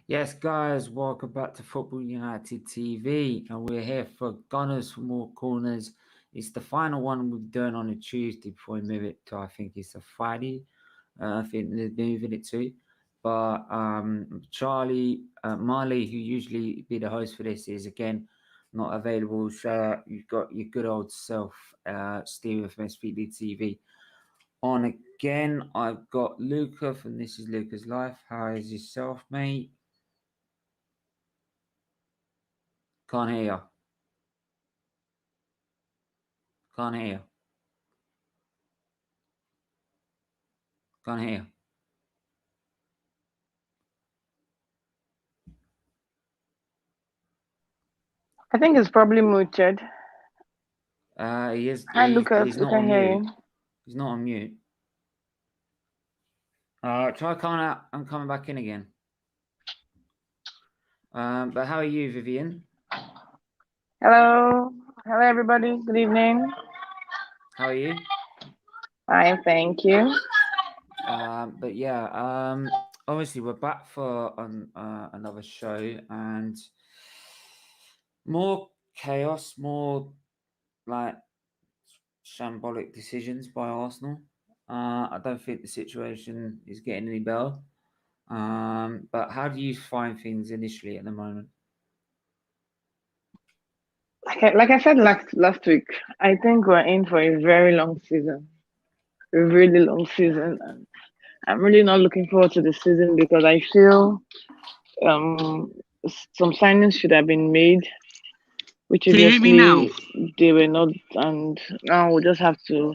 Yes, guys, welcome back to Football United TV, and we're here for Gunners for More Corners. It's the final one we're doing on a Tuesday before we move it to, I think it's a Friday. I think they're moving it to. But Charlie, Marley, who usually be the host for this, is again not available. So you've got your good old self, Steven from SFeatleyTV. On again, I've got Luca from This Is Luca's Life. How is yourself, mate? Can't hear you. Can't hear you. Can't hear you. I think it's probably muted. He is. Hi, Lucas. He's We not can on hear mute. you. He's not on mute. Try coming out. I'm coming back in again. But how are you, Vivian? Hello. Hello, everybody. Good evening. How are you? Fine, thank you. But yeah, obviously we're back for another show, and more chaos, more like shambolic decisions by Arsenal. I don't think the situation is getting any better. But how do you find things initially at the moment? Like I said last week, I think we're in for a very long season, a really long season, and I'm really not looking forward to the season because I feel some signings should have been made, which Can you hear me now? they were not, and now we just have to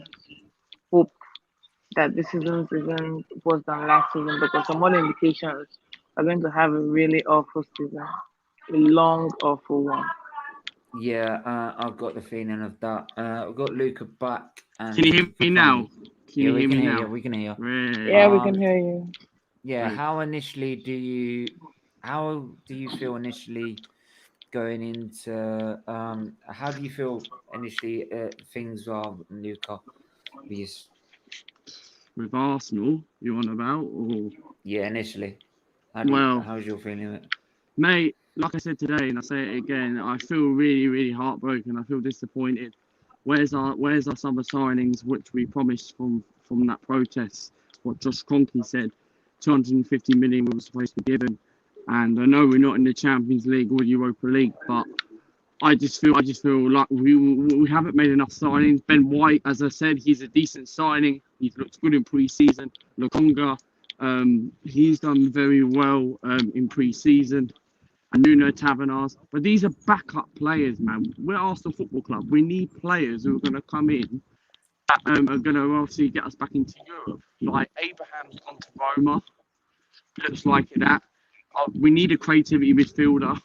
hope that this season isn't worse than last season because from all indications we're going to have a really awful season, a long, awful one. Yeah, I've got the feeling of that. I've got Luca back. And Can you hear me now? Can you hear me now? Yeah, we can hear you. Really? Yeah, we can hear you. Yeah, Great. how do you feel initially going into how do you feel initially things are, Luca? With Arsenal, you on about? Or Yeah, initially. How's your feeling of it? Mate, like I said today, and I say it again, I feel really, really heartbroken. I feel disappointed. Where's our summer signings, which we promised from that protest? What Josh Kroenke said, 250 million was supposed to be given. And I know we're not in the Champions League or Europa League, but I just feel like we haven't made enough signings. Ben White, as I said, he's a decent signing. He's looked good in pre-season. Lokonga, he's done very well in pre-season. And Nuno Tavares. But these are backup players, man. We're Arsenal Football Club. We need players who are going to come in that are going to obviously get us back into Europe. Like Abraham's gone to Roma. Looks like that. We need a creativity midfielder.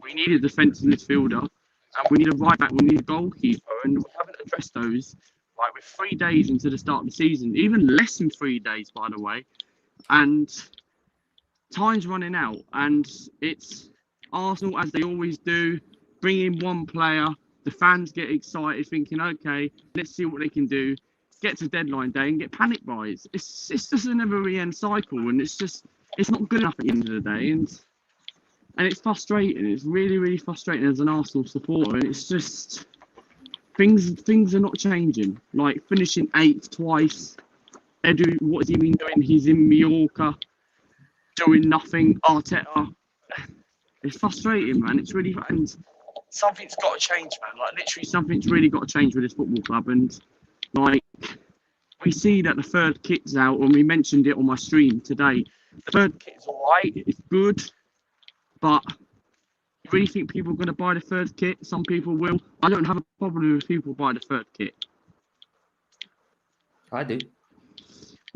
We need a defensive midfielder. And we need a right back. We need a goalkeeper. And we haven't addressed those. Like, we're 3 days into the start of the season. Even less than 3 days, by the way. And time's running out. And it's Arsenal, as they always do, bring in one player. The fans get excited, thinking, okay, let's see what they can do. Get to deadline day and get panic buys. It's just a never-end cycle. And it's not good enough at the end of the day. And it's frustrating. It's really, really frustrating as an Arsenal supporter. And it's just things are not changing. Like finishing 8th twice. Edu, what has he been doing? He's in Mallorca, doing nothing. Arteta. It's frustrating, man. It's really, and something's got to change, man. Like literally, something's really got to change with this football club. And like, we see that the third kit's out, and we mentioned it on my stream today. The third kit's all right, it's good, but you really think people are going to buy the third kit? Some people will. I don't have a problem with people buy the third kit. I do.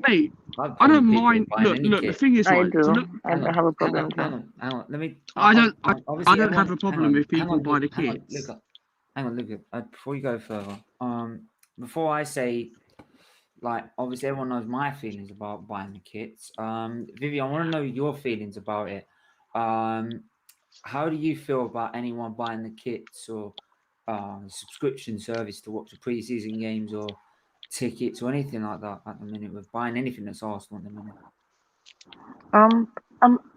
Mate, I don't mind. Look, the thing is, I right? do. I don't have a problem. Hang on. Let me. I don't have a problem if people buy the kits. Hang on, Luca. Before you go further, before I say, like, obviously everyone knows my feelings about buying the kits. Vivi, I want to know your feelings about it. How do you feel about anyone buying the kits or subscription service to watch the preseason games or tickets or anything like that at the minute with buying anything that's Arsenal at the minute?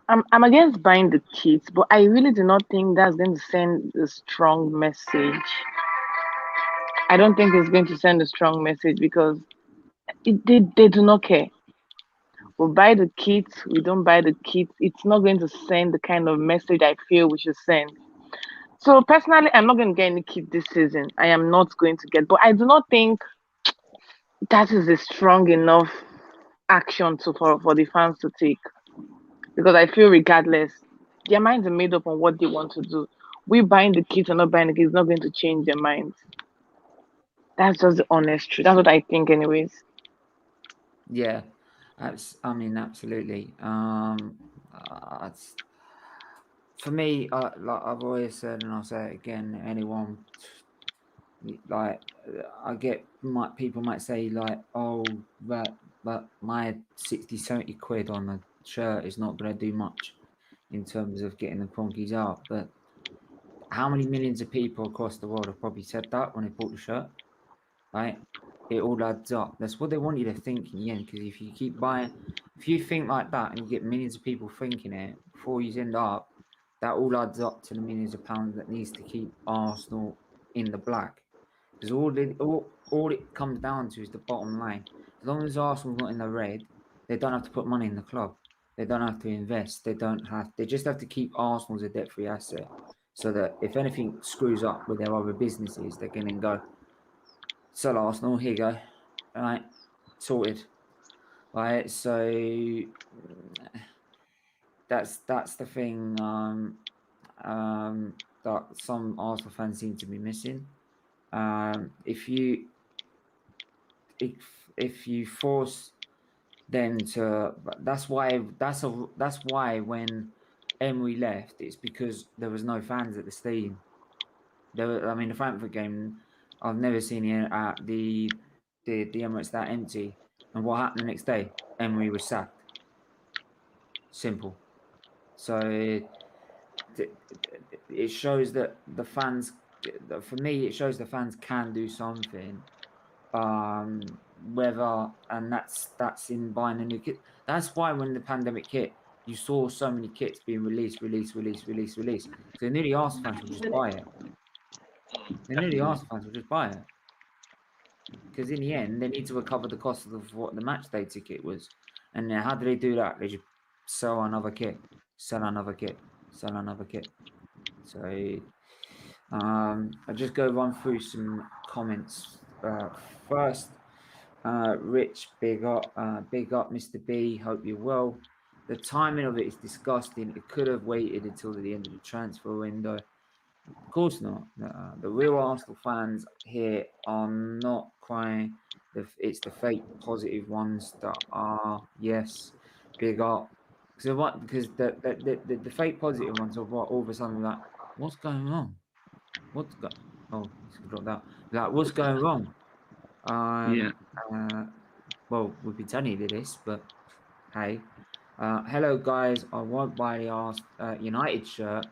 I'm against buying the kits, but I really do not think that's going to send a strong message. I don't think it's going to send a strong message because they do not care. We buy the kits, we don't buy the kits. It's not going to send the kind of message I feel we should send. So personally, I'm not going to get any kit this season. I am not going to get, but I do not think that is a strong enough action for the fans to take. Because I feel regardless, their minds are made up on what they want to do. We buying the kits or not buying the kits is not going to change their minds. That's just the honest truth. That's what I think, anyways. Yeah, absolutely. For me, like I've always said, and I'll say it again, anyone, like, I get, people might say, like, oh, but my 60, 70 quid on the shirt is not going to do much in terms of getting the Cronkies out. But how many millions of people across the world have probably said that when they bought the shirt, right? It all adds up. That's what they want you to think in the end. Because if you keep buying, if you think like that and you get millions of people thinking it before you end up, that all adds up to the millions of pounds that needs to keep Arsenal in the black. Because all it comes down to is the bottom line. As long as Arsenal's not in the red, they don't have to put money in the club. They don't have to invest. They just have to keep Arsenal as a debt-free asset. So that if anything screws up with their other businesses, they can then go, sell Arsenal, here you go. All right, sorted. Right, so that's the thing that some Arsenal fans seem to be missing. If you force them to, that's why when Emery left, it's because there was no fans at the stadium. The Frankfurt game, I've never seen the Emirates that empty. And what happened the next day? Emery was sacked. Simple. So it shows that the fans, for me, it shows the fans can do something. That's in buying a new kit. That's why when the pandemic hit, you saw so many kits being released. So they knew the Arsenal fans would just buy it. Because in the end, they need to recover the cost of what the match day ticket was. And how do they do that? They just sell another kit. So I'll just go run through some comments. First, Rich, big up, Mr. B. Hope you're well. The timing of it is disgusting. It could have waited until the end of the transfer window. Of course not. The real Arsenal fans here are not crying. It's the fake positive ones that are, yes, big up. Because the fake positive ones are all of a sudden like, what's going on? It's dropped out. Like, what's going wrong? Well, we've been telling you this, but hey. Hello, guys. I won't buy the United shirt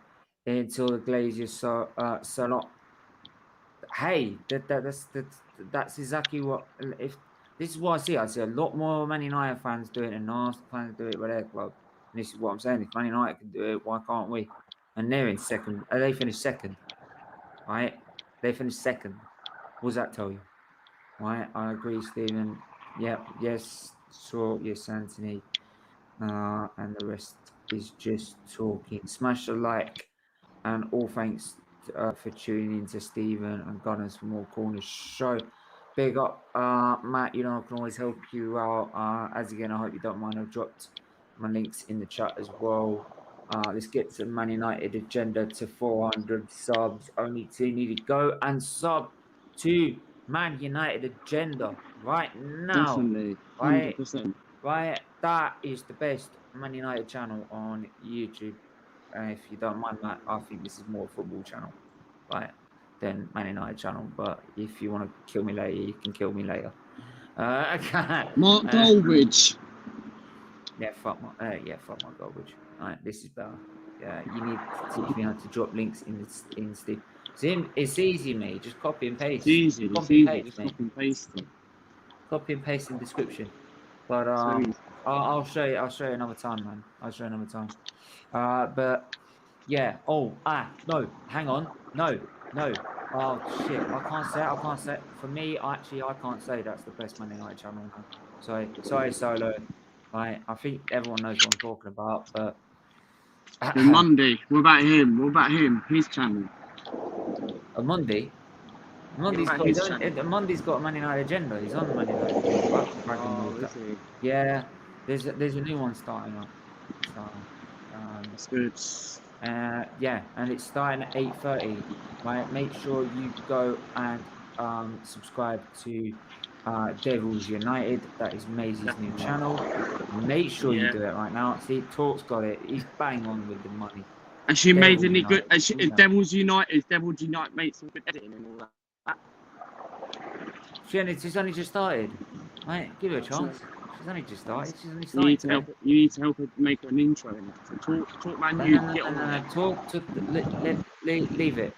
until the Glazers sell up. Hey, that's exactly what. If this is what I see a lot more Man United fans do it than Arsenal fans do it with their club. And this is what I'm saying. If Man United can do it, why can't we? And they're in second. They finished second, right? They finished second. What does that tell you? Right? I agree, Stephen. Yep. Yes. Sure. Yes, Anthony. And the rest is just talking. Smash a like, and all thanks for tuning in to Stephen and Gunners for More Corners show. big up, Matt. You know I can always help you out. As again, I hope you don't mind. I've dropped my links in the chat as well. Let's get the Man United agenda to 400 subs. Only 2 need to go and sub to Man United agenda right now. Definitely, Right, 100%. right. That is the best Man United channel on YouTube. If you don't mind that, I think this is more a football channel, right, than Man United channel. But if you want to kill me later, you can kill me later. Mark Goldbridge. Yeah, fuck my Goldbridge. Alright, this is better. Yeah, you need to teach me how to drop links in Steve. It's easy, mate. Just copy and paste. It's easy. Copy and paste, Just mate. copy and paste it. Copy and paste in description. But I'll show you. I'll show you another time, man. I'll show you another time. But yeah. Oh, no. Hang on. No. Oh shit. I can't say. For me, actually, I can't say that's the best Man United channel. Sorry, Solo. Right. I think everyone knows what I'm talking about. But Monday. What about him? His channel. Monday's got a Man United agenda. He's on the Man United agenda. Oh, is he? Yeah. There's a new one starting up. So, that's good. Yeah, and it's starting at 8:30. Right, make sure you go and subscribe to Devils United. That is Maisie's new channel. Make sure you do it right now. See, Talk's got it. He's bang on with the money. Has she made any good? Devils Unite made some good editing and all that. She's only just started. Right, give her a chance. She's only just started. You need to help her make an intro in that. So talk, man. Leave it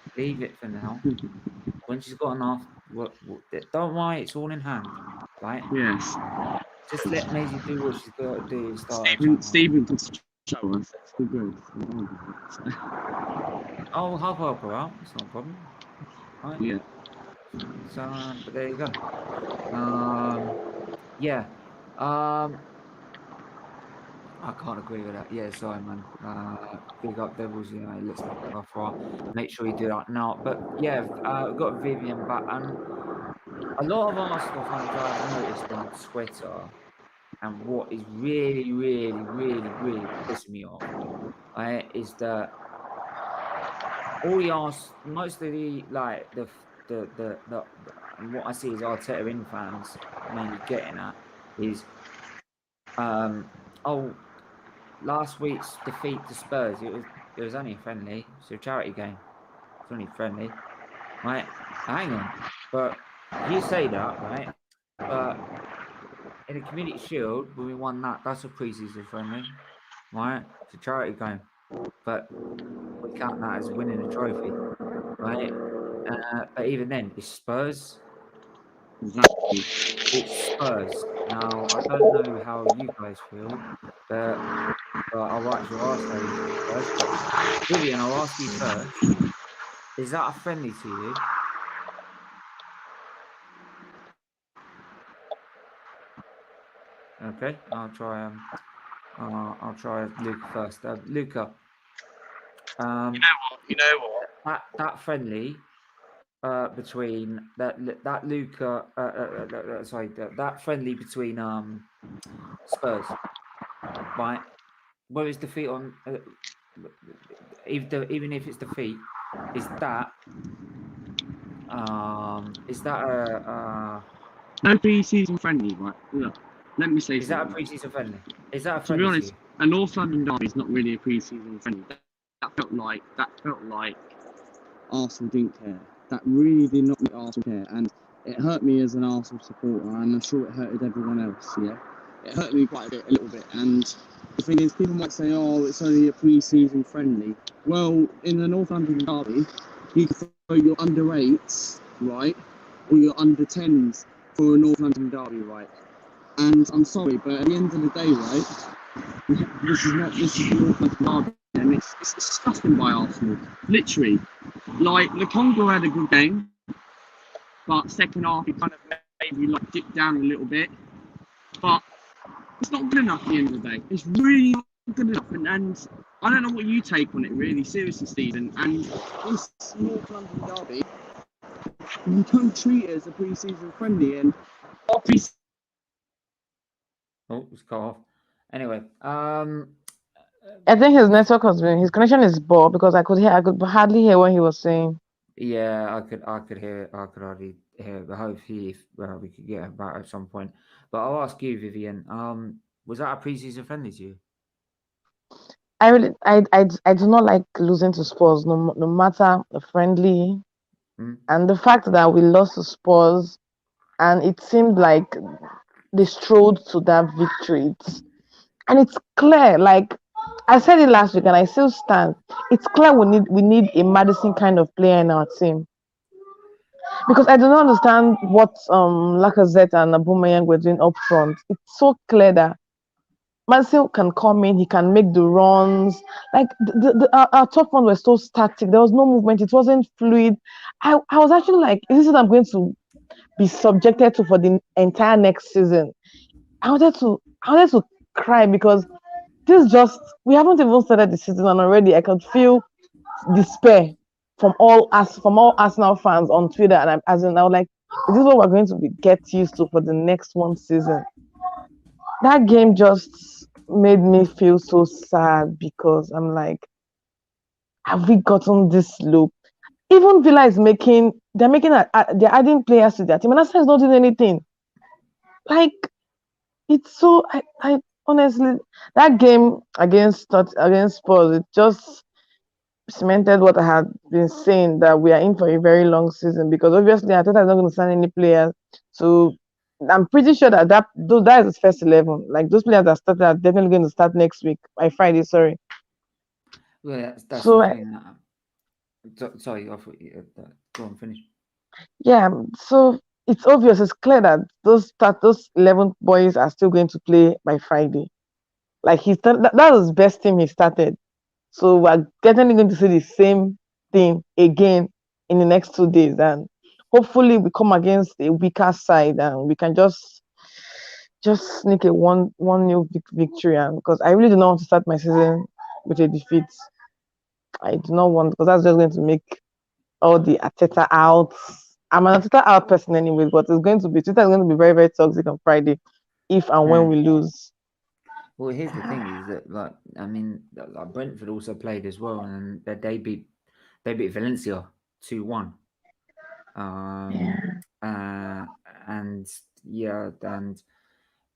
for now. When she's got enough, don't worry, it's all in hand, right? Yes. Just let Maisie do what she's got to do. Steven can show us. It's all good. I'll help her out. It's not a problem. Right? Yeah. So, but there you go. Yeah. I can't agree with that. Yeah, sorry, man. Big up Devils, you know, let's make sure you do that now. But yeah, we've got Vivian back, and a lot of Arsenal fans I've noticed on Twitter, and what is really pissing me off, right, is that most of the what I see is Arteta in fans mainly getting at is last week's defeat to Spurs, it was only a friendly, so a charity game. It's only friendly, right? Hang on, but you say that, right? But in the Community Shield, when we won that's a pre-season friendly, right? It's a charity game, but we count that as winning a trophy, right? But even then, it's Spurs. Exactly. It's Spurs. Now, I don't know how you guys feel, but I'll ask you first. Vivian, I'll ask you first. Is that a friendly to you? Okay, I'll try Luca first. Luca. You know what? That friendly between that friendly between Spurs, right? Whether it's defeat on even if it's defeat, is that no pre-season friendly, right? Look, let me say is something. that a pre-season friendly? Is that a To friendly? be honest, a North London derby is not really a pre-season friendly. That felt like Arsenal didn't care. That really did not make Arsenal care, and it hurt me as an Arsenal supporter, and I'm sure it hurted everyone else. Yeah, it hurt me quite a little bit. And the thing is, people might say, "Oh, it's only a pre-season friendly." Well, in the North London derby, you can throw your under 8s, right, or your under 10s for a North London derby, right? And I'm sorry, but at the end of the day, right, this is North London derby. And it's disgusting by Arsenal. Literally. Like, Lukonga had a good game, but second half he kind of maybe dipped down a little bit. But it's not good enough at the end of the day. It's really not good enough. And I don't know what you take on it, really, seriously, Stephen. And this North London derby, you don't treat it as a pre-season friendly. And our Oh, it's cut off. Anyway, I think his network his connection is poor because I could hardly hear what he was saying. yeah, I could hear it. I could hardly hear it, but hopefully we could get it back at some point. But I'll ask you, Vivian. Was that a pre-season friendly to you? I do not like losing to Spurs, no matter the friendly, and the fact that we lost to Spurs, and it seemed like they strode to that victory. And it's clear, like I said it last week, and I still stand. It's clear we need a Madison kind of player in our team, because I do not understand what Lacazette and Aubameyang were doing up front. It's so clear that Madison can come in, he can make the runs. Like our top ones were so static. There was no movement. It wasn't fluid. I was actually like, is this what I'm going to be subjected to for the entire next season? I wanted to cry because we haven't even started the season, and already I could feel despair from all Arsenal fans on Twitter, and I was like, is this what we're going to get used to for the next one season? That game just made me feel so sad because I'm like, have we gotten this low? Even Villa is they're adding players to their team, and Arsenal is not doing anything. Like, it's so I honestly, that game against Spurs, it just cemented what I had been saying, that we are in for a very long season, because obviously Arteta is not going to sign any players. So I'm pretty sure that is his first 11. Like, those players that started are definitely going to start next week by Friday. Sorry. Well, that's So the thing. Sorry, I thought you go on, finish. yeah, so it's obvious, it's clear that those 11 boys are still going to play by Friday. Like, that was his best team he started. So we're definitely going to see the same thing again in the next 2 days, and hopefully we come against a weaker side and we can just sneak a one new victory. And because I really do not want to start my season with a defeat, I do not want, because that's just going to make all the Arteta out. I'm an Arteta out person anyway, but Twitter is going to be very, very toxic on Friday if and when we lose. Well, here's the thing: is that Brentford also played as well, and they beat Valencia 2-1.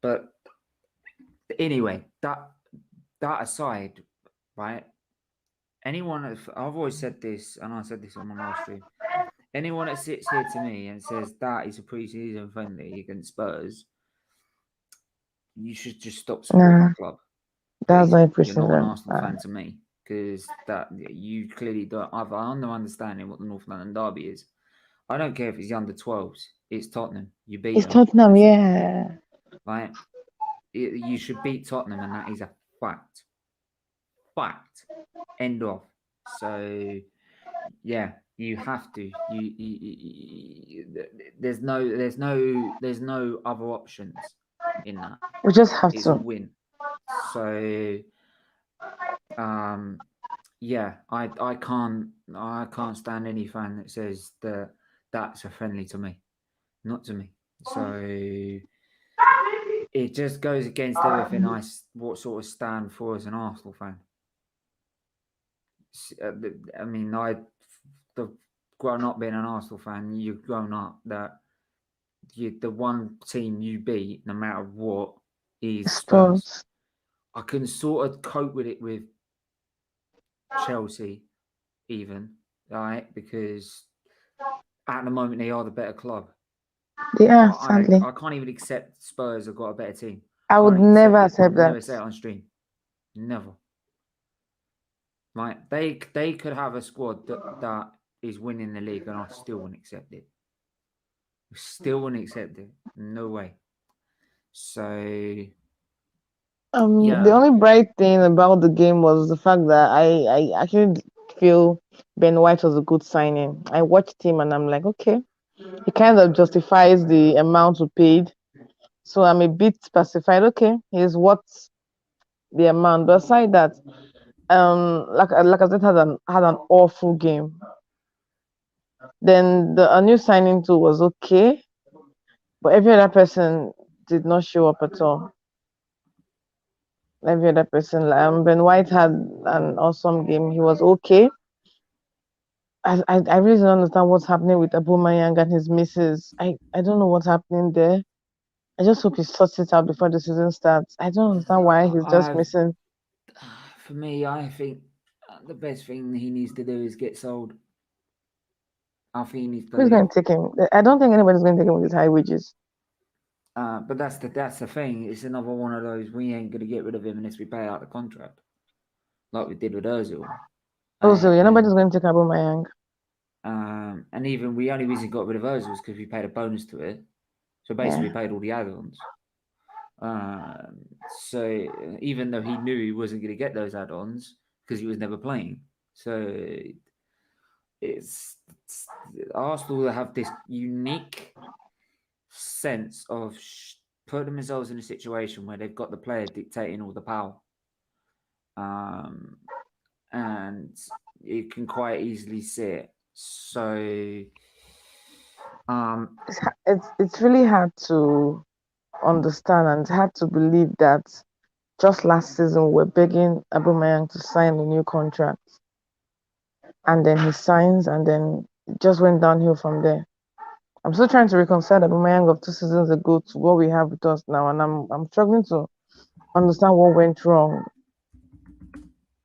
But anyway, that aside, right? I've always said this, and I said this on my last stream. Anyone that sits here to me and says that is a pre-season friendly against Spurs, you should just stop supporting the club. That's not You're not an Arsenal fan to me, because that you clearly don't. I'm understanding what the North London derby is. I don't care if it's the under 12s. It's Tottenham. You beat them. It's Tottenham, yeah. Right? You should beat Tottenham, and that is a fact. Fact. End of. So, yeah, you have to. There's no other options in that. We just have it's to a win. So, yeah, I can't stand any fan that says that's a friendly to me, not to me. So it just goes against everything what sort of stand for as an Arsenal fan. I mean, grown up being an Arsenal fan, you've grown up that the one team you beat, no matter what, is Spurs. I can sort of cope with it with Chelsea, even, right? Because at the moment they are the better club. They are, sadly. I can't even accept Spurs have got a better team. I would never accept that. Never say it on stream. Never. Right? They could have a squad that is winning the league, and I still wouldn't accept it. Still wouldn't accept it. No way. So the only bright thing about the game was the fact that I actually feel Ben White was a good signing. I watched him and I'm like, okay, he kind of justifies the amount we paid. So I'm a bit pacified. Okay, he's worth the amount. But aside that, like I said, had an awful game. Then a new signing too was okay, but every other person did not show up at all. Every other person, Ben White had an awesome game. He was okay. I really don't understand what's happening with Aubameyang and his misses. I don't know what's happening there. I just hope he sorts it out before the season starts. I don't understand why he's just missing. For me, I think the best thing he needs to do is get sold. I think he needs to Who's leave. going to take him? I don't think anybody's going to take him with his high wages. But that's the thing. It's another one of those. We ain't gonna get rid of him unless we pay out the contract, like we did with Ozil. Also, nobody's going to take Aubameyang. And even we only reason got rid of Ozil was because we paid a bonus to it. So basically, we paid all the add-ons. So even though he knew he wasn't going to get those add-ons because he was never playing, so it's Arsenal have this unique sense of putting themselves in a situation where they've got the player dictating all the power, and you can quite easily see it. So it's really hard to understand and hard to believe that just last season we're begging Aubameyang to sign a new contract, and then he signs, and then it just went downhill from there. I'm still trying to reconcile Aubameyang of 2 seasons ago to what we have with us now, and I'm struggling to understand what went wrong.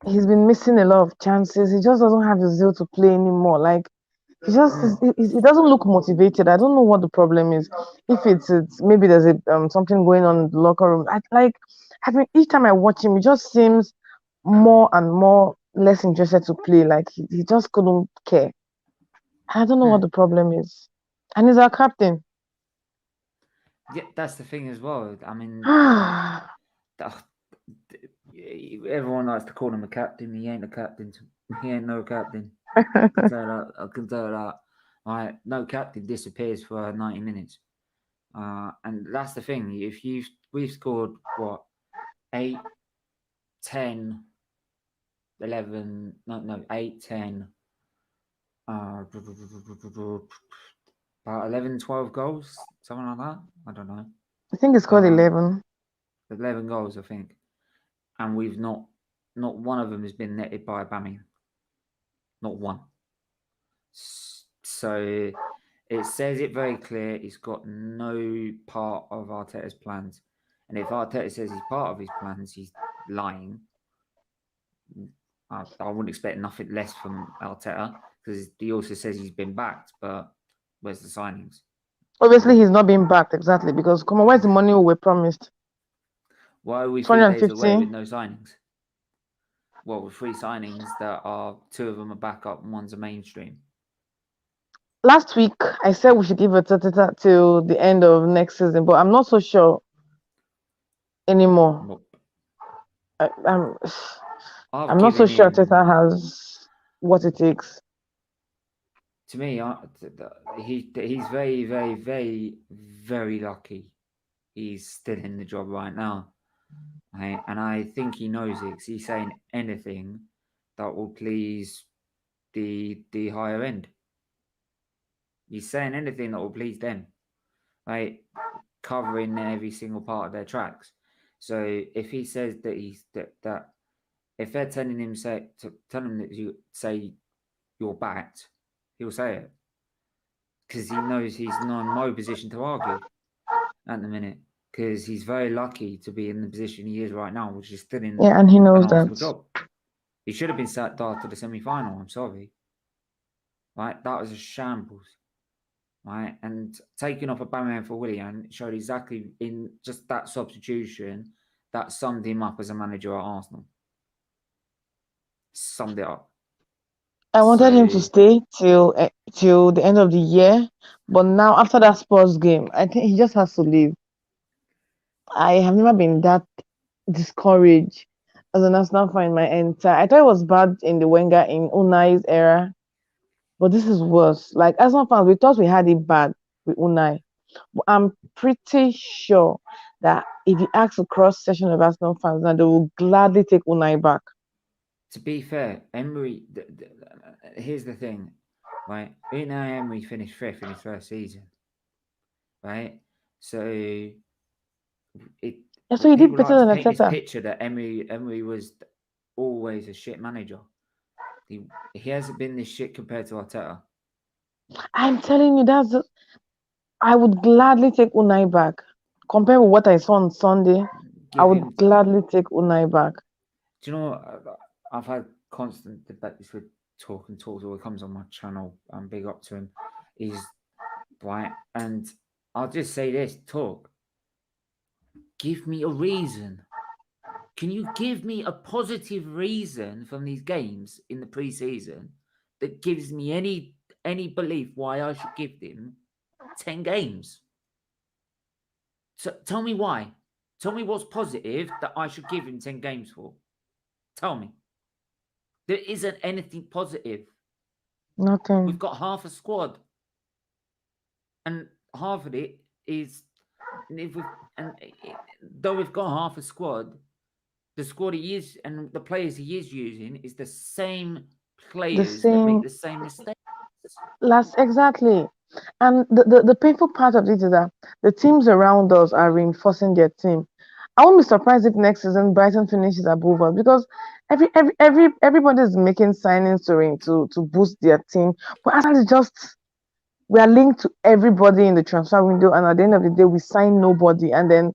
He's been missing a lot of chances. He just doesn't have the zeal to play anymore. Like he doesn't look motivated. I don't know what the problem is. If it's maybe there's something going on in the locker room. Each time I watch him, he just seems more and more less interested to play. Like he just couldn't care. I don't know what the problem is. And he's our captain. Yeah, that's the thing as well. I mean, everyone likes to call him a captain. He ain't a captain. He ain't no captain. I can tell that. Right, no captain disappears for 90 minutes. And that's the thing. If we've scored what 8, 10, 11, no 8, 10, about 11, 12 goals, something like that. I don't know. I think it's called 11. 11 goals, I think. And we've not one of them has been netted by Aubameyang. Not one. So it says it very clear. He's got no part of Arteta's plans. And if Arteta says he's part of his plans, he's lying. I wouldn't expect nothing less from Arteta because he also says he's been backed. But where's the signings? Obviously, he's not being backed exactly because come on, where's the money we were promised? Why are we 3 days away with no signings? Well, with 3 signings that are 2 of them are backup and one's a mainstream. Last week, I said we should give Arteta till the end of next season, but I'm not so sure anymore. Nope. I'm not so sure Arteta has what it takes. To me, he's very, very, very, very lucky. He's still in the job right now, and I think he knows it. 'Cause he's saying anything that will please the higher end. He's saying anything that will please them, right? Covering every single part of their tracks. So if he says that that if they're telling him that you say you're backed, he'll say it because he knows he's in no position to argue at the minute because he's very lucky to be in the position he is right now, which is still in and he knows that job. He should have been sacked after the semi-final. I'm sorry, right? That was a shambles, right? And taking off Aubameyang for Willian showed exactly in just that substitution that summed him up as a manager at Arsenal. Summed it up. I wanted him to stay till the end of the year, but now after that Spurs game, I think he just has to leave. I have never been that discouraged as an Arsenal fan in my entire. I thought it was bad in the Wenger in Unai's era, but this is worse. Like Arsenal fans, we thought we had it bad with Unai, but I'm pretty sure that if you ask a cross section of Arsenal fans, now they will gladly take Unai back. To be fair, Emery, here's the thing. right? Unai Emery finished 5th in his first season, right? So it Yeah, so he did people better like to than paint this Arteta. picture that Emery was always a shit manager. He hasn't been this shit compared to Arteta. I'm telling you, I would gladly take Unai back. Compared with what I saw on Sunday, I Give would him. gladly take Unai back. Do you know what? I've had constant debates with Talk always comes on my channel. I'm big up to him. He's right, and I'll just say this: Talk. Give me a reason. Can you give me a positive reason from these games in the preseason that gives me any belief why I should give them 10 games? So tell me why. Tell me what's positive that I should give him 10 games for. Tell me. There isn't anything positive. Nothing. We've got half a squad, and half of it is, though we've got half a squad, the squad he is and the players he is using is the same The players that make same the same mistakes. exactly. And the painful part of it is that the teams around us are reinforcing their team. I won't be surprised if next season Brighton finishes above us because everybody is making signings to boost their team. But Arsenal is just we are linked to everybody in the transfer window, and at the end of the day, we sign nobody. And then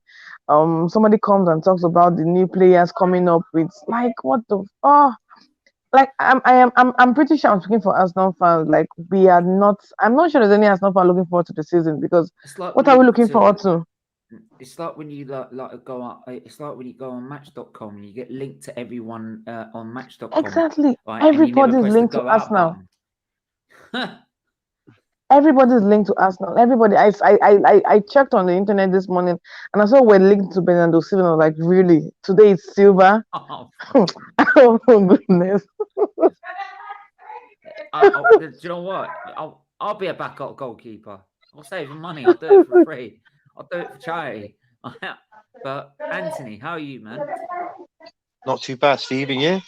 somebody comes and talks about the new players coming up with like what the like I'm pretty sure I'm speaking for Arsenal fans. Like we are not. I'm not sure there's any Arsenal fan looking forward to the season because It's like what when are we you looking forward to? It's like when you like go on. It's like when you go on Match.com and you get linked to everyone on Match.com, Exactly. right? And you never Everybody's press the linked to go out Arsenal. button. Everybody's linked to Arsenal. Everybody. I checked on the internet this morning and I saw we're linked to Bernardo Silva. I was like, really? Today it's Silva? Oh, Oh goodness. do you know what? I'll be a backup goalkeeper. I'll save him money. I'll do it for free. I'll do it for charity. But Anthony, how are you, man? Not too bad, Steve, and you?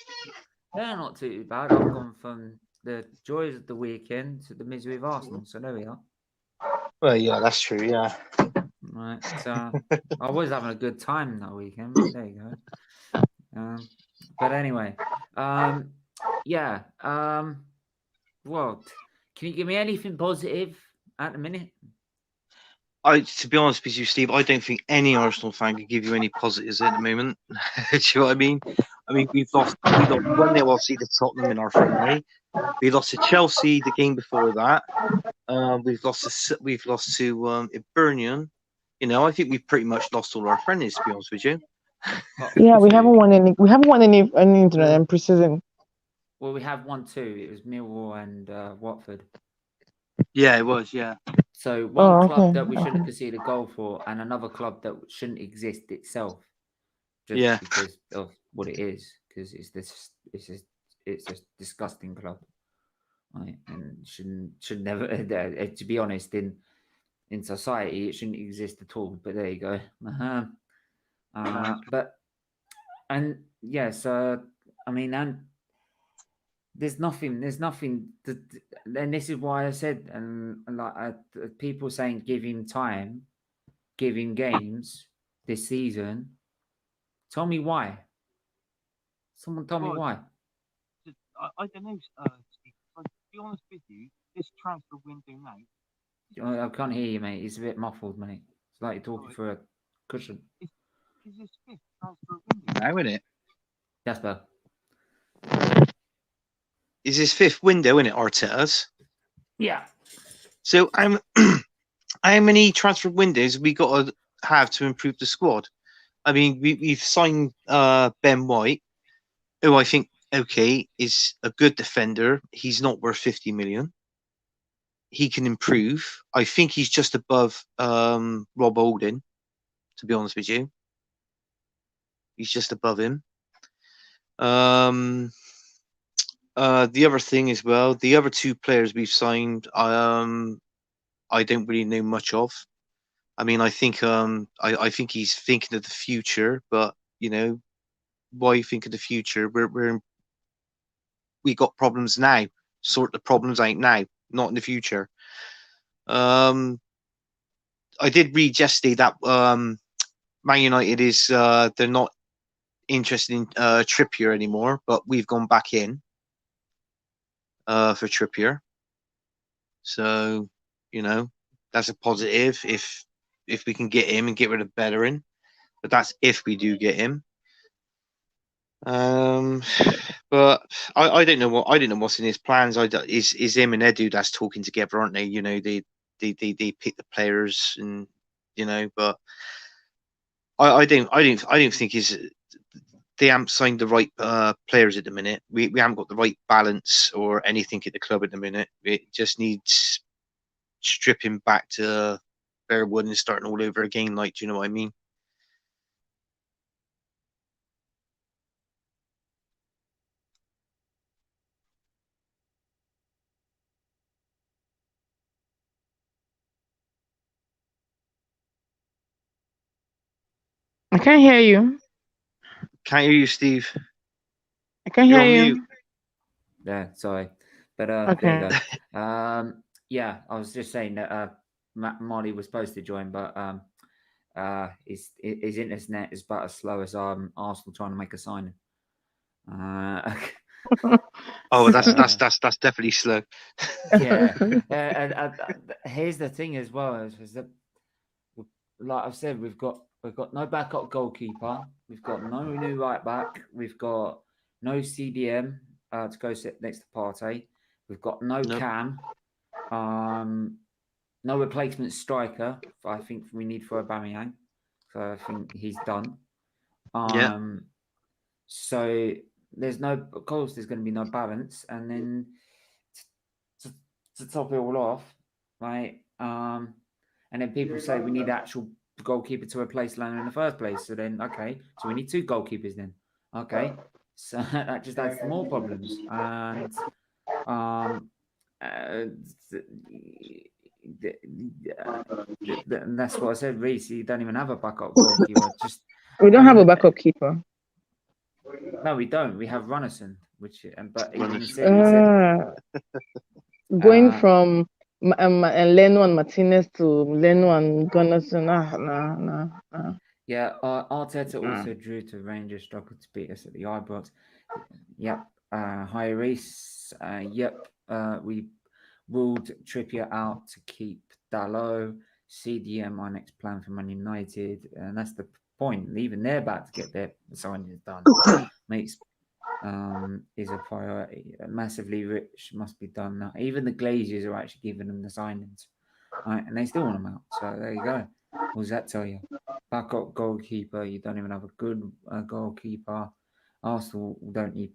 Yeah, not too bad. I've gone from the joys of the weekend to the misery of Arsenal. So there we are. Well, yeah, that's true, yeah. Right. So I was having a good time that weekend, but there you go. But anyway, yeah. Well, can you give me anything positive at the minute? To be honest with you, Steve, I don't think any Arsenal fan can give you any positives at the moment. Do you know what I mean? I mean, we lost 1-0 obviously to Tottenham in our friendly. We lost to Chelsea the game before that. We've lost to Hibernian. You know, I think we've pretty much lost all our friendlies, to be honest with you. Yeah, we haven't won any. We haven't won any preseason. Well, we have 1-2. It was Millwall and Watford. Yeah, it was. Yeah. So one club that we shouldn't concede a goal for, and another club that shouldn't exist itself, just because of what it is. Because it's a disgusting club, right? And should never. To be honest, in society, it shouldn't exist at all. But there you go. But and yes, I mean, and there's nothing, and this is why I said, and like people saying, give him time, give him games this season. Tell me why. Someone tell me why. I don't know, Steve. To be honest with you, this transfer window now. I can't hear you, mate. It's a bit muffled, mate. It's like you're talking through a cushion. Is this fifth transfer window now, isn't it? Jasper. Is his fifth window, isn't it, Arteta's? Yeah. So how many transfer windows have we got to have to improve the squad? I mean, we've signed Ben White, who I think, is a good defender. He's not worth 50 million. He can improve. I think he's just above Rob Holding, to be honest with you. He's just above him. The other thing as well, the other two players we've signed, I don't really know much of. I mean, I think think he's thinking of the future, but you know, why you think of the future? We got problems now. Sort the problems out now. not in the future. I did read yesterday that Man United is they're not interested in Trippier anymore, but we've gone back in for Trippier. So, that's a positive if we can get him and get rid of Bellerin. But that's if we do get him. But I don't know what's in his plans. Is him and Edu that's talking together, aren't they? They pick the players, and but I don't think they haven't signed the right players at the minute. We haven't got the right balance or anything at the club at the minute. It just needs stripping back to bare wood and starting all over again. Like, do you know what I mean? I can't hear you. Can't hear you, Steve. I can't You're hear on you. mute. Yeah, sorry. But Okay. there you go. Yeah, I was just saying that Molly was supposed to join, but his internet is about as slow as Arsenal trying to make a signing. Oh, that's definitely slow. Yeah. Here's the thing as well is that, like I've said, we've got no backup goalkeeper. We've got no new right back. We've got no CDM to go sit next to Partey. We've got no Nope. Cam. No replacement striker. I think we need for Aubameyang. So I think he's done. Yeah. So there's no, of course, there's going to be no balance, and then to top it all off, right? And then people say we need actual goalkeeper to replace Leno in the first place. So then, okay, so we need two goalkeepers then. Okay, so that just adds more problems, and and that's what I said. Reece, you don't even have a backup goalkeeper. We don't have a backup keeper. No, we don't. We have Runnison, but even he said going from Leno and Martinez to Leno and Gunnarsson. Nah. Yeah, Arteta also drew to Rangers, struggled to beat us at the Ibrox. Yep. Hi, Reece. Yep. We ruled Trippier out to keep Dalot. CDM, our next plan for Man United. And that's the point. Even they're about to get their signings done. Makes is a priority. Massively rich must be done now. Even the Glazers are actually giving them the signings. Right, and they still want them out. So there you go. What does that tell you? Backup goalkeeper. You don't even have a good goalkeeper. Arsenal don't need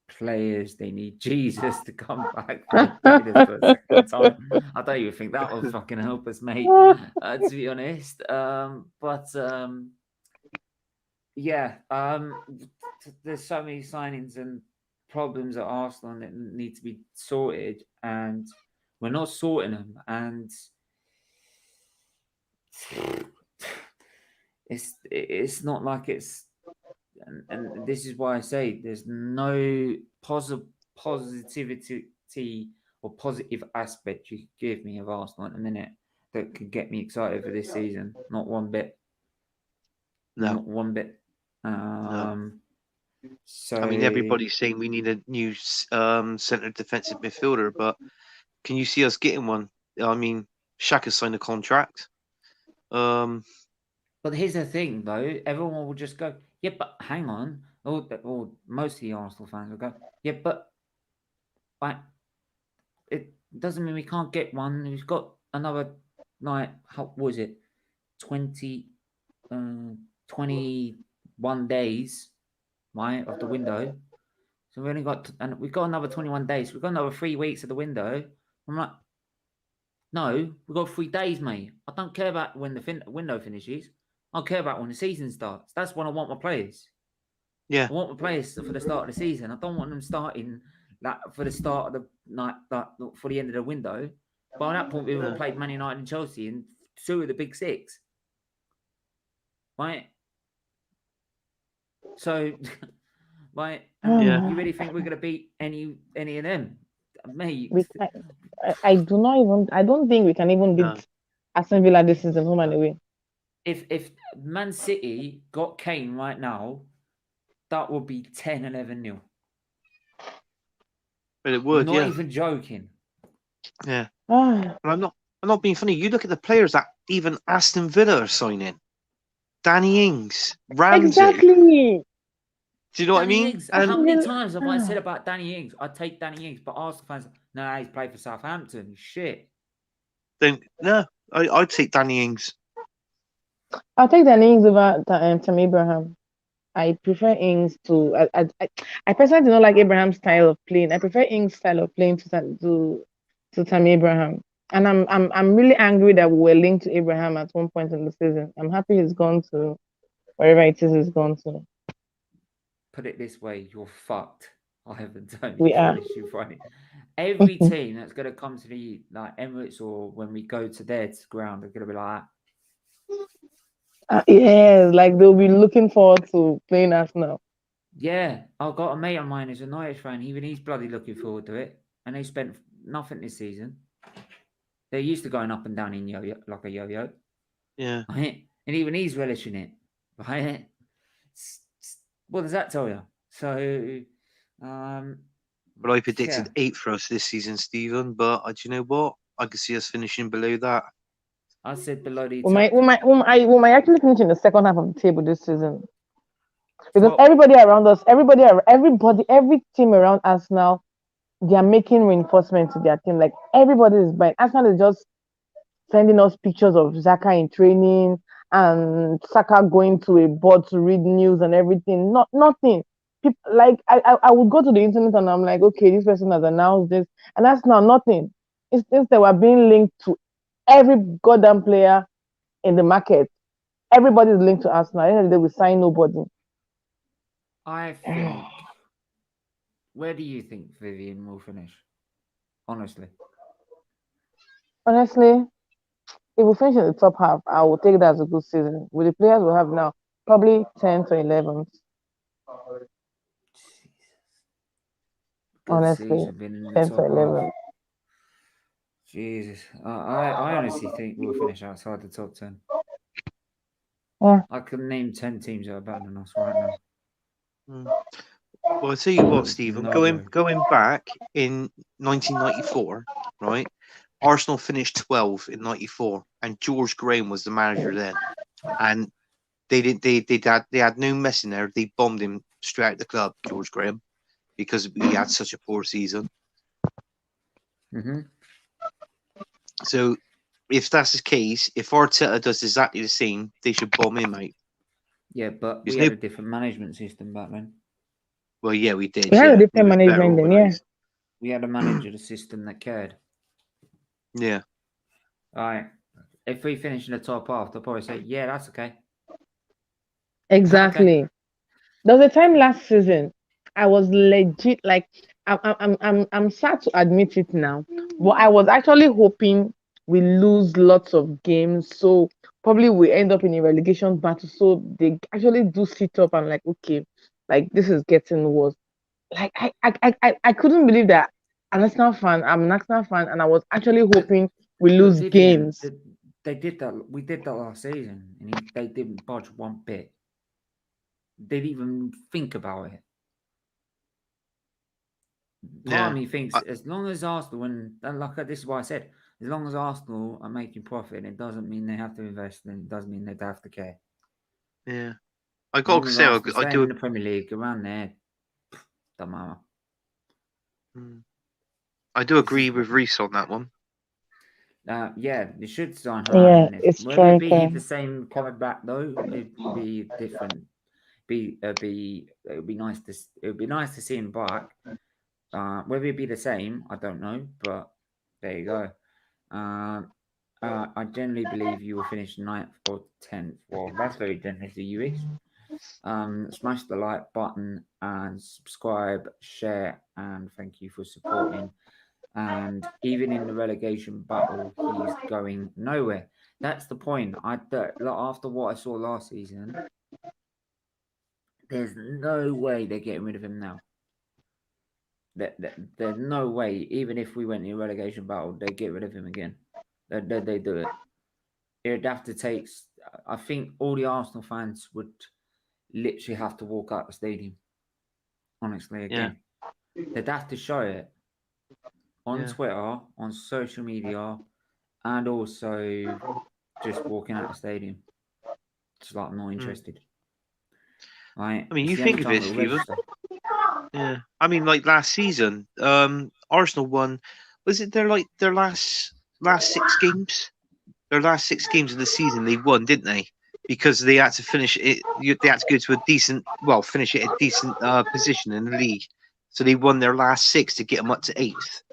players. They need Jesus to come back for the second time. I don't even think that will fucking help us, mate. To be honest. Yeah. There's so many signings and problems at Arsenal that need to be sorted, and we're not sorting them. And it's not like it's, and this is why I say there's no positivity or positive aspect you could give me of Arsenal at the minute that could get me excited for this season. Not one bit. No. Not one bit. No. So I mean, everybody's saying we need a new centre defensive midfielder, but can you see us getting one? I mean, Shaka signed a contract. But here's the thing, though. Everyone will just go, yeah, but hang on. Or most of the Arsenal fans will go, yeah, but it doesn't mean we can't get one. We've got another, like, what was it? 21 days, right, of the window. So we only got, and we've got another 21 days. We've got another 3 weeks of the window. I'm like, no, we've got 3 days, mate. I don't care about when the window finishes. I don't care about when the season starts. That's when I want my players. Yeah. I want my players for the start of the season. I don't want them starting for the start of the night, for the end of the window. By that point, we would have played Man United and Chelsea in 2 of the big 6. Right? So, right? You really think we're going to beat any of them? Mate, I do not even. I don't think we can even beat No. Aston Villa this season, home and No. away. If Man City got Kane right now, that would be 10-11-0. But it would, Not yeah. even joking. Yeah. Ah, And I'm not being funny. You look at the players that even Aston Villa are signing. Danny Ings, Ramsey. exactly. Do you know what I Danny mean? Ings. And How many Aston times have I Villa. said about Danny Ings? I'd take Danny Ings, but Arsenal fans, nah, he's played for Southampton. Shit. then no, I'd take Danny Ings. I'll take the Ings over Tammy Abraham. I prefer Ings to. I personally do not like Abraham's style of playing. I prefer Ings' style of playing to Tammy Abraham. And I'm really angry that we were linked to Abraham at one point in the season. I'm happy he's gone to wherever it is he's gone to. Put it this way, you're fucked. I haven't done We you are. finish you Friday. Every team that's gonna come to the like Emirates or when we go to their ground, they're gonna be like, Yes, like they'll be looking forward to playing us now. yeah, I've got a mate of mine who's a Norwich fan. Even he's bloody looking forward to it, and they spent nothing this season. They're used to going up and down in yo-yo like a yo-yo, Yeah. right? And even he's relishing it, right? What does that tell you? So, But I predicted yeah, 8th for us this season, Stephen. But do you know what? I could see us finishing below that. I said below the We might, top. we might actually finish in the second half of the table this season because Well, everybody around us, every team around us now, they are making reinforcements to their team. Like everybody is buying. Arsenal is just sending us pictures of Xhaka in training and Saka going to a board to read news and everything. Nothing. People, like I would go to the internet and I'm like, okay, this person has announced this, and that's now nothing. Instead, we're being linked to every goddamn player in the market. Everybody's linked to Arsenal. At the end of the day, we sign nobody. I think. Where do you think Vivian will finish? Honestly, Honestly, if we finish in the top half, I will take that as a good season. With the players we have now, probably 10 to 11. good Honestly, season being in the 10 to top half. 11. Jesus, I honestly think we'll finish outside the top 10. Yeah. I can name 10 teams that are better than us right now. Hmm. Well, I'll tell you what, There's Stephen. no Going way. going back in 1994, right? Arsenal finished 12th in '94, and George Graham was the manager then. And they had no mess in there. They bombed him straight out the club, George Graham, because we had such a poor season. Mm-hmm. So if that's the case, if Arteta does exactly the same, they should bomb him out. Yeah, but There's we no. had a different management system back then. Well, yeah, we did. We had a Yeah, different it was better management then, yeah. organised. We had a manager, the system that cared. Yeah. All right. If we finish in the top half, they'll probably say, yeah, that's okay. Exactly. Okay. There was a time last season I was legit like I'm sad to admit it now, but I was actually hoping we lose lots of games, so probably we end up in a relegation battle. So they actually do sit up and like, okay, like this is getting worse. Like I couldn't believe that I'm an Arsenal fan, and I was actually hoping we But lose Vivian, games. they did that. We did that last season, and they didn't budge one bit. They didn't even think about it. Part Yeah. of me thinks as long as Arsenal, this is why I said, as long as Arsenal are making profit, it doesn't mean they have to invest, and it doesn't mean they have to care. Yeah. I As got long to as say, Arsenal I staying do. in the Premier League around there, don't matter. I do agree with Reese on that one. Yeah, they should sign Yeah, Haaland. it's Whether it be striker. the same coming back though, it'd be different. It would be nice to see him back. Whether it be the same, I don't know, but there you go. I generally believe you will finish 9th or 10th. Well, that's very generous of you, Reece. Smash the like button and subscribe, share, and thank you for supporting. And even in the relegation battle, he's going nowhere. That's the point. After what I saw last season, there's no way they're getting rid of him now. There's no way, even if we went in a relegation battle, they'd get rid of him again. They do it. It'd have to take. I think all the Arsenal fans would literally have to walk out the stadium. Honestly, again, they'd have to show it on Twitter, on social media, and also just walking out the stadium. Just like I'm not interested. Right? I mean, It's you the think only of time it, it'll Steven. register. Yeah. I mean, like last season, Arsenal won. Was it their last 6 games? Their last 6 games of the season, they won, didn't they? Because they had to finish it. They had to go to a decent, finish it at a decent position in the league. So they won their last 6 to get them up to 8th.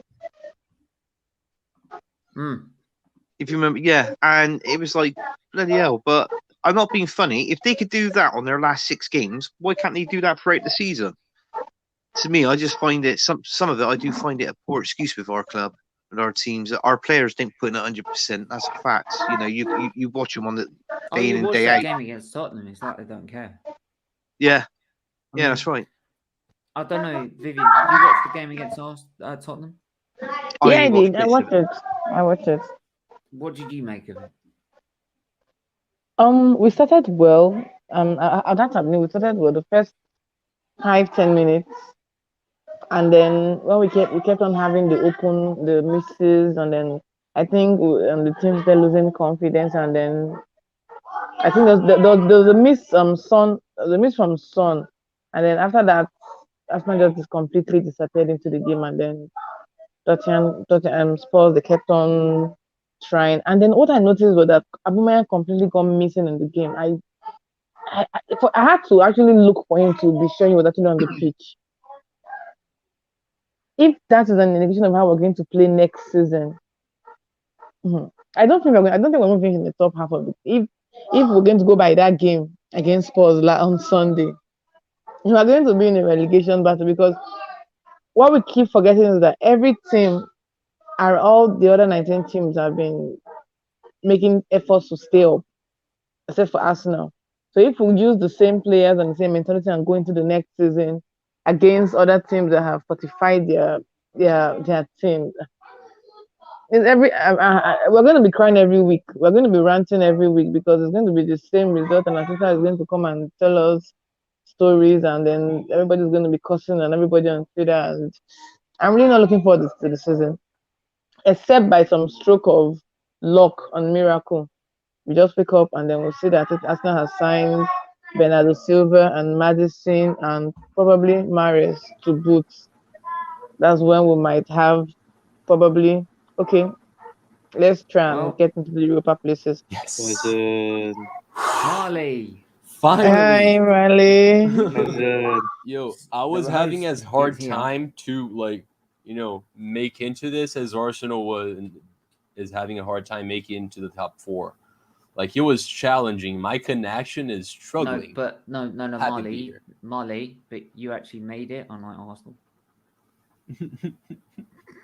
If you remember, yeah, and it was like bloody hell. But I'm not being funny. If they could do that on their last 6 games, why can't they do that throughout the season? To me, I just find it some of it. I do find it a poor excuse with our club and our teams. Our players don't put in 100%. That's a fact. You know, you watch them on the day in and day out. Game against Tottenham. It's like they don't care. Yeah, that's right. I don't know, Vivian. Did you watch the game against Tottenham? Yeah, I did. I watched it. What did you make of it? We started well. At that time, we started well. The first 5-10 minutes, and then we kept on having the misses, and then I think the team started losing confidence, and then I think there was a miss from Son, and then after that, Arsenal just completely disappeared into the game, and then Tottenham Spurs, they kept on trying, and then what I noticed was that Aubameyang completely got missing in the game. I had to actually look for him to be sure he was actually on the pitch. If that is an indication of how we're going to play next season, I don't think we're going to finish in the top half of it. If we're going to go by that game against Spurs on Sunday, we're going to be in a relegation battle, because what we keep forgetting is that every team, all the other 19 teams, have been making efforts to stay up, except for Arsenal. So if we use the same players and the same mentality and go into the next season against other teams that have fortified their team, we're going to be crying every week. We're going to be ranting every week, because it's going to be the same result, and Arteta is going to come and tell us stories, and then everybody's going to be cussing and everybody on Twitter. And I'm really not looking forward to the season, except by some stroke of luck and miracle. We just pick up and then we'll see that Arsenal has signed Bernardo Silva and Madison and probably Mahrez to boot. That's when we might have probably, okay, let's try and get into the Europa places. Yes. Marley. Finally. Hi, Marley. Yo, I was having as hard time to make into this as Arsenal is having a hard time making into the top 4. Like, it was challenging. My connection is struggling. No, Marley, but you actually made it, unlike Arsenal.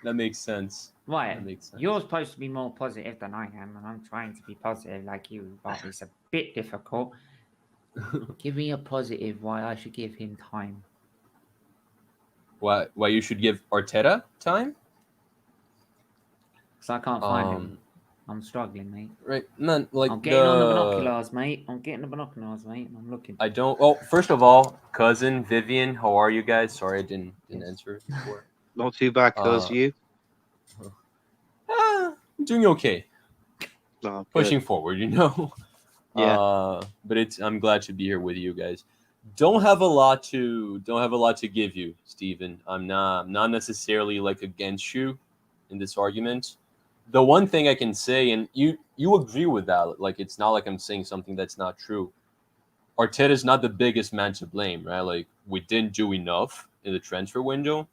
That makes sense. Right. That makes sense. You're supposed to be more positive than I am, and I'm trying to be positive like you, but it's a bit difficult. Give me a positive why I should give him time. Why you should give Arteta time? Because I can't find him. I'm struggling, mate. Right, man. Like, I'm getting on the binoculars, mate. I'm looking. I don't. Well, first of all, cousin Vivian, how are you guys? Sorry, I didn't answer before. Not too bad, cuz you. I'm doing okay. Oh, pushing forward, Yeah. But I'm glad to be here with you guys. Don't have a lot to give you, Steven. I'm not necessarily like against you in this argument. The one thing I can say, and you agree with that, like, it's not like I'm saying something that's not true. Arteta's not the biggest man to blame, right? Like, we didn't do enough in the transfer window.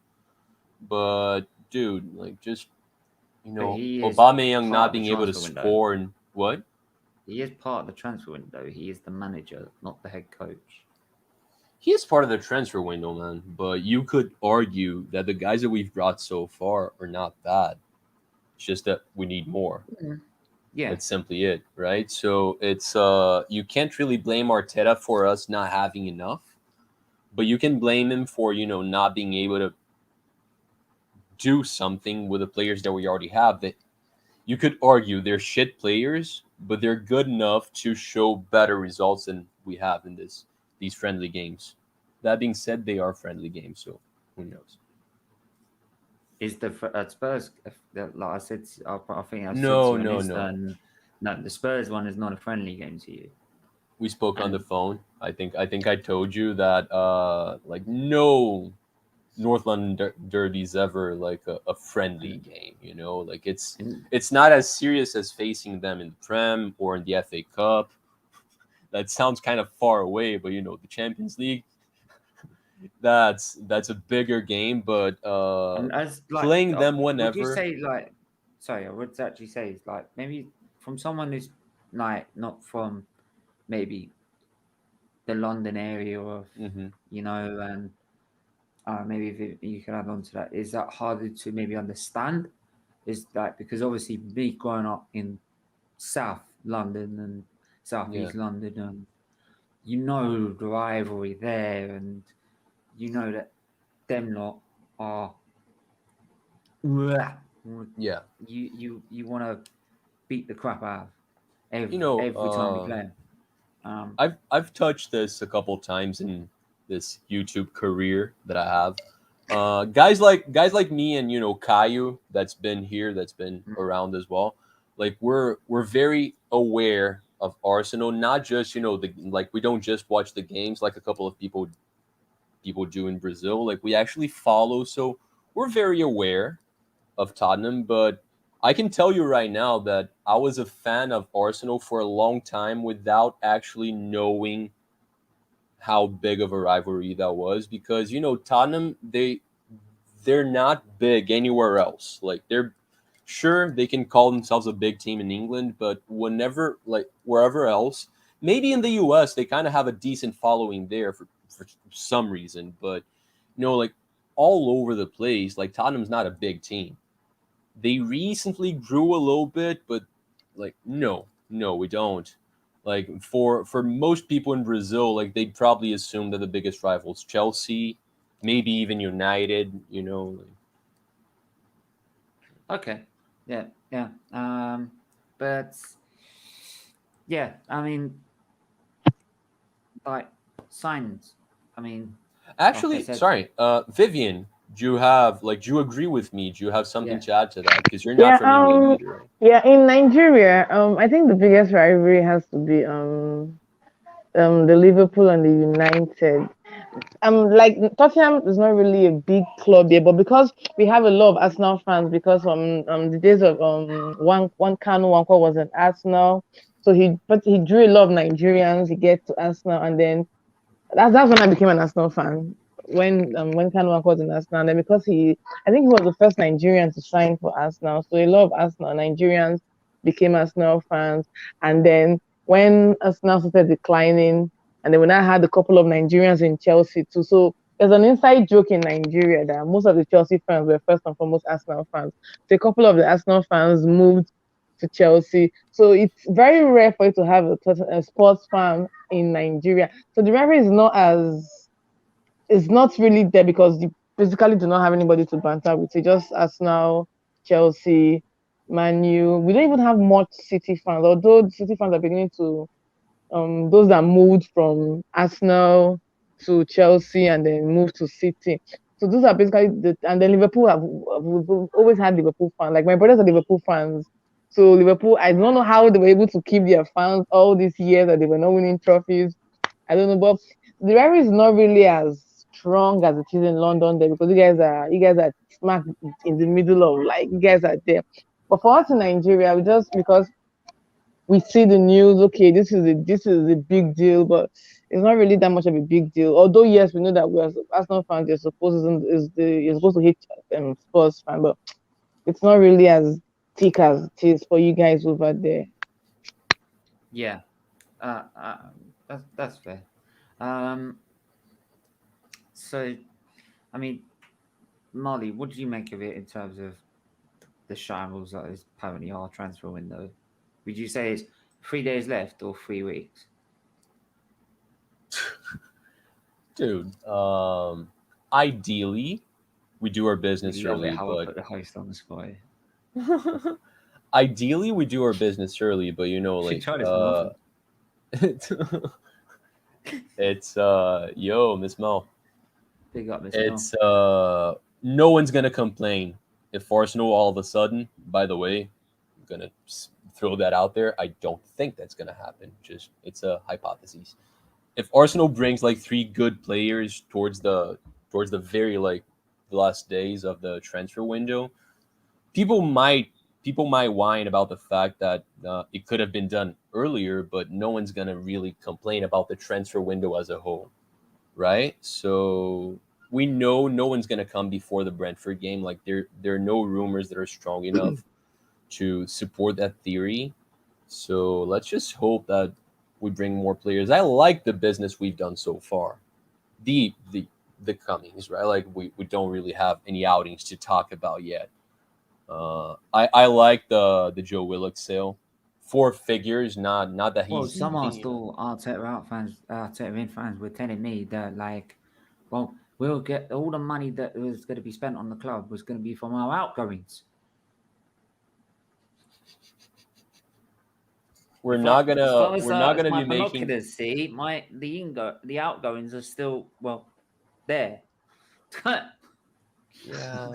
But dude, like, just Aubameyang not being able to score and what? He is part of the transfer window. He is the manager, not the head coach. He is part of the transfer window, man. But you could argue that the guys that we've brought so far are not bad. It's just that we need more. Yeah. That's simply it, right? So it's you can't really blame Arteta for us not having enough, but you can blame him for not being able to do something with the players that we already have. That you could argue they're shit players, but they're good enough to show better results than we have in these friendly games. That being said, they are friendly games, so who knows? Is the Spurs? Like I said, I think I've said to No, you on no, Insta, no. and no, the Spurs one is not a friendly game to you. We spoke on the And phone. I think I told you that like no North London Derby's ever like a friendly game. You know, like and it's not as serious as facing them in the Prem or in the FA Cup. That sounds kind of far away, but you know, the Champions League, that's a bigger game. But and as like, playing them would you whenever, say like? Sorry, I would actually say is like maybe from someone who's like not from maybe the London area of hmm and maybe if you can add on to that, is that harder to maybe understand? Is that because obviously me growing up in South London and yeah, Southeast London, and you know the rivalry there, and you know that them lot are you yeah. you want to beat the crap out of You know, every time you play 'em. I've touched this a couple times in this YouTube career that I have. Guys like me and Caillou that's been here, that's been around as well. Like we're very aware of Arsenal, not just the like we don't just watch the games like a couple of people do in Brazil. Like we actually follow, so we're very aware of Tottenham, but I can tell you right now that I was a fan of Arsenal for a long time without actually knowing how big of a rivalry that was because Tottenham they're not big anywhere else. Like they're sure they can call themselves a big team in England, but whenever like wherever else, maybe in the US they kind of have a decent following there for some reason, but like all over the place, like Tottenham's not a big team. They recently grew a little bit, but like no, we don't. Like for most people in Brazil, like they'd probably assume that the biggest rivals Chelsea, maybe even United. Okay, yeah. But yeah, I mean, like signs. I mean, like I Actually, said, sorry, Vivian, do you agree with me? Do you have something yeah. to add to that? Because you're not Yeah, from England either, right? yeah, in Nigeria, I think the biggest rivalry has to be the Liverpool and the United. Like Tottenham is not really a big club here, but because we have a lot of Arsenal fans, because the days of one Kanu Wanko was an Arsenal, so he drew a lot of Nigerians. He get to Arsenal, and then that's when I became an Arsenal fan. When Kanu Wanko was in Arsenal, and then because I think he was the first Nigerian to sign for Arsenal, so a lot of Arsenal Nigerians became Arsenal fans, and then when Arsenal started declining, and then we now had a couple of Nigerians in Chelsea too. So there's an inside joke in Nigeria that most of the Chelsea fans were first and foremost Arsenal fans. So a couple of the Arsenal fans moved to Chelsea. So it's very rare for you to have a sports fan in Nigeria. So the rivalry is not as it's not really there because you basically do not have anybody to banter with. It's just Arsenal, Chelsea, Man U. We don't even have much City fans, although the City fans are beginning to those that moved from Arsenal to Chelsea and then moved to City. So those are basically and then Liverpool we've always had Liverpool fans. Like my brothers are Liverpool fans. So Liverpool, I don't know how they were able to keep their fans all these years that they were not winning trophies. I don't know, but the rivalry is not really as strong as it is in London there because you guys are smack in the middle of like you guys are there. But for us in Nigeria, we just because we see the news, okay, this is a big deal, but it's not really that much of a big deal. Although yes, we know that we as Arsenal fans, you're supposed to hate Spurs fan, but it's not really as thick as it is for you guys over there. Yeah, that's fair. Um, so I mean, Molly, what do you make of it in terms of the shambles that is apparently our transfer window? Would you say it's 3 days left or 3 weeks? Dude, ideally, we do our business Love it early, how I but put the host on the spot. ideally we do our business early, but you know, Should like try this more often. it's yo, Miss Mel. Big up this It's no one's gonna complain if Arsenal all of a sudden. By the way, I'm gonna throw that out there. I don't think that's gonna happen. Just it's a hypothesis. If Arsenal brings like 3 good players towards the very like the last days of the transfer window, people might whine about the fact that it could have been done earlier, but no one's gonna really complain about the transfer window as a whole, right? So we know no one's gonna come before the Brentford game. Like there are no rumors that are strong enough to support that theory. So let's just hope that we bring more players. I like the business we've done so far. The comings, right? Like we don't really have any outings to talk about yet. I like the Joe Willock sale. 4 figures, not that Well, he's some leaving, you know. Arsenal out fans, Arteta in fans were telling me that like, well, we'll get all the money that was going to be spent on the club was going to be from our outgoings. We're not gonna my be making. binoculars see the outgoings are still there. Yeah.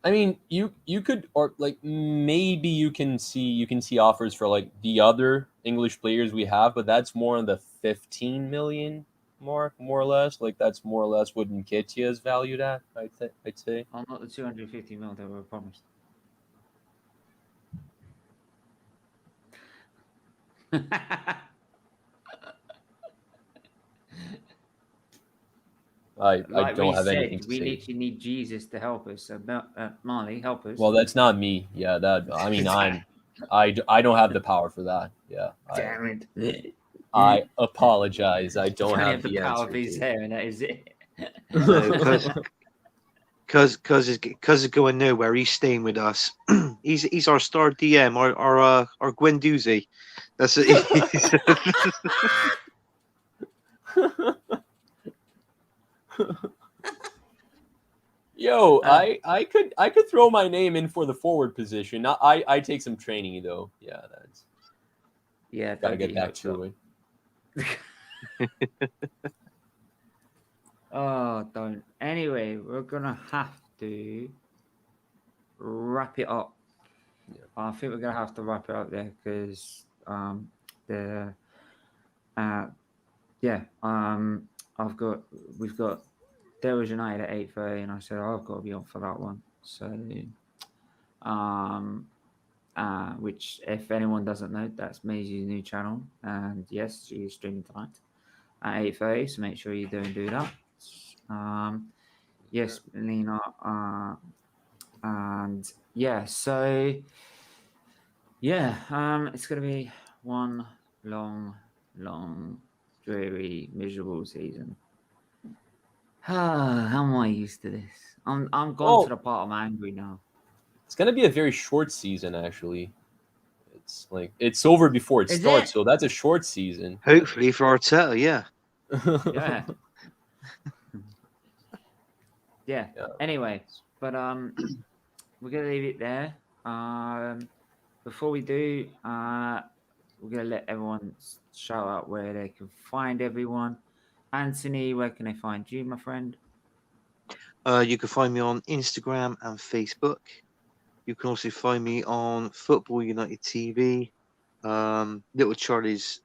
I mean, you could, or like maybe you can see offers for like the other English players we have, but that's more on the 15 million mark, more or less. Like that's more or less what Nketiah is valued at. I'd say. Oh, not the 250 mil that were promised. I Like don't we have said, anything to we say. literally need Jesus to help us. Marley, help us. Well, that's not me. Yeah, that I mean I don't have the power for that. Yeah. Damn it. I apologize. I don't Only have the the power answer. of his hair, and that is it. Because it's going nowhere. He's staying with us. he's our star DM, our Gwendouzi. That's it. Yo, I could throw my name in for the forward position. I take some training though. Yeah, that's gotta get back to it. Oh, don't. Anyway, we're gonna have to wrap it up. Yeah. I think we're gonna have to wrap it up there because we've got Devils United at 8:30, and I said I've got to be on for that one. So, which if anyone doesn't know, that's Maisie's new channel, and yes, she is streaming tonight at 8:30. So make sure you do that. Yes, Lena, and yeah, so yeah, it's gonna be one long, dreary, miserable season. How am I used to this? I'm gone to the part I'm angry now. It's gonna be a very short season, actually. It's like it's over before it starts, so that's a short season. Hopefully for Arteta, yeah. Yeah. Anyway, but we're gonna leave it there. Before we do, we're gonna let everyone shout out where they can find everyone. Anthony, where can they find you, my friend? You can find me on Instagram and Facebook. You can also find me on Football United TV. Little Charlie's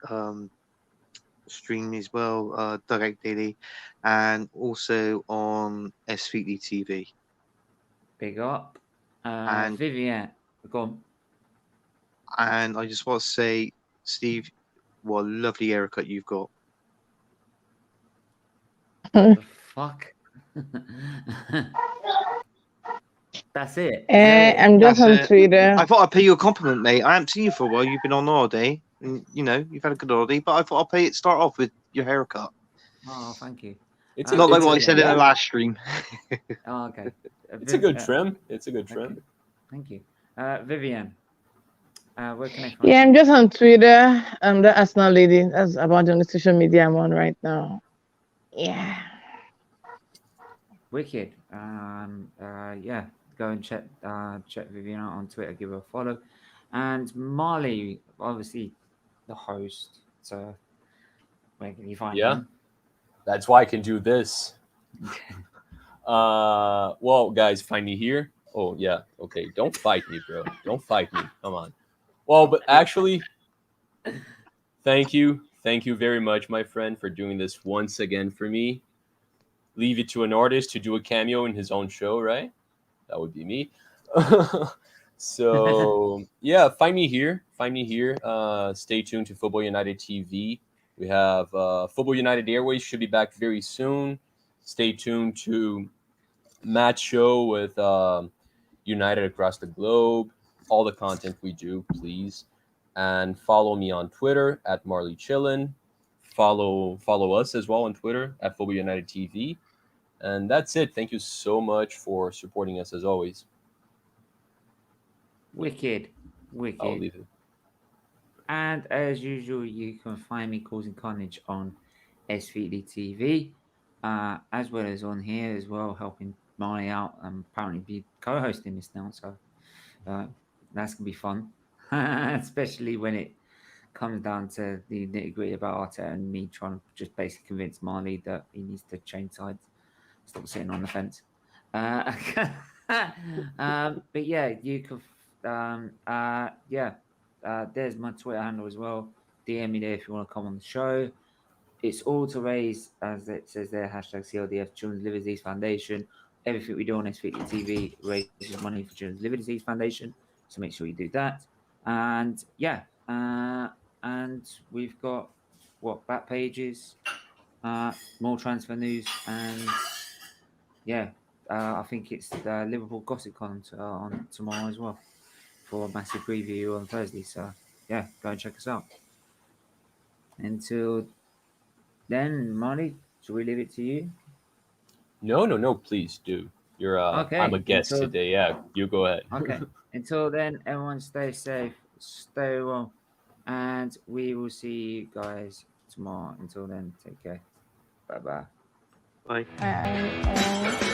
stream as well, Dugout Daily, and also on SFeatleyTV. Big up. And Vivian, go on. And I just want to say, Steve, what a lovely haircut you've got. What the fuck? That's it. I'm just on Twitter. I thought I'd pay you a compliment, mate. I haven't seen you for a while. You've been on holiday, and you know you've had a good holiday. But I thought I'll pay it. Start off with your haircut. Oh, thank you. It's not like what I said in the last stream. Oh, okay. It's a good trim. It's a good trim. Okay. Thank you, Vivian. Where can I find? Yeah, I'm just on Twitter. The Arsenal lady. That's about the only social media I'm on right now. Yeah. Wicked. Yeah, go and check Vivian out on Twitter. Give her a follow, and Marley, obviously, the host. So where can you find Yeah, him? that's why I can do this. Well, guys, find me here. Oh yeah, okay. Don't fight me, bro. Don't fight me. Come on. Well, but actually, thank you very much, my friend, for doing this once again for me. Leave it to an artist to do a cameo in his own show, right? That would be me. So yeah, find me here. Find me here. Stay tuned to Football United TV. We have Football United Airways should be back very soon. Stay tuned to Matt's show with United across the globe. All the content we do, please, and follow me on Twitter at Marley Chillin. Follow us as well on Twitter at Football United TV. And that's it. Thank you so much for supporting us as always. Wicked, I'll wicked. leave it. And as usual, you can find me causing carnage on SFeatleyTV, as well as on here as well, helping Marley out and apparently be co-hosting this now. So that's gonna be fun, especially when it comes down to the nitty-gritty about Arteta and me trying to just basically convince Marley that he needs to change sides, stop sitting on the fence. But yeah, you could. There's my Twitter handle as well. DM me there if you want to come on the show. It's all to raise, as it says there, hashtag CLDF Children's Liver Disease Foundation. Everything we do on SFeatley TV raises money for Children's Liver Disease Foundation. So make sure you do that. And yeah, and we've got back pages, more transfer news, and yeah, I think it's the Liverpool gossip column on tomorrow as well for a massive preview on Thursday. So yeah, go and check us out. Until then, Marty, should we leave it to you? No, please do. You're Okay. I'm a guest today. Yeah, you go ahead. Okay. Until then, everyone stay safe, stay well, and we will see you guys tomorrow. Until then, take care. Bye-bye. Bye. Uh,